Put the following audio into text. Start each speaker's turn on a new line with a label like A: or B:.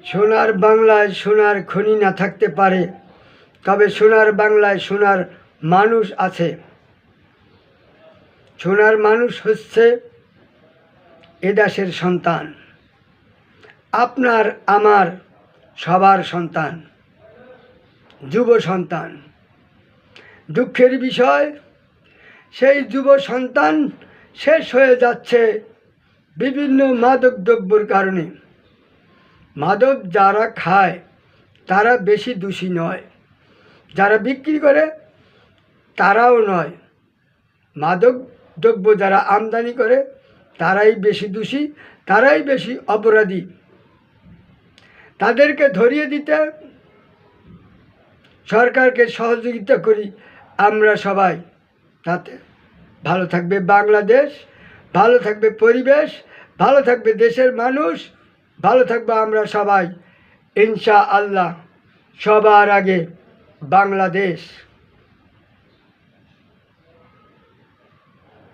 A: সোনার বাংলায় সোনার খনি না থাকতে পারে, তবে সোনার বাংলায় সোনার মানুষ আছে। সোনার মানুষ হচ্ছে এ দেশের সন্তান, আপনার আমার সবার সন্তান, যুব সন্তান। দুঃখের বিষয়, সেই যুব সন্তান শেষ হয়ে যাচ্ছে বিভিন্ন মাদক দ্রব্যের কারণে। মাদক যারা খায় তারা বেশি দোষী নয়, যারা বিক্রি করে তারাও নয়। মাদক দ্রব্য যারা আমদানি করে তারাই বেশি দোষী, তারাই বেশি অপরাধী। তাদেরকে ধরিয়ে দিতে সরকারকে সহযোগিতা করি আমরা সবাই, তাতে ভালো থাকবে বাংলাদেশ, ভালো থাকবে পরিবেশ, ভালো থাকবে দেশের মানুষ, ভালো থাকবে আমরা সবাই ইনশাআল্লাহ। সবার আগে বাংলাদেশ।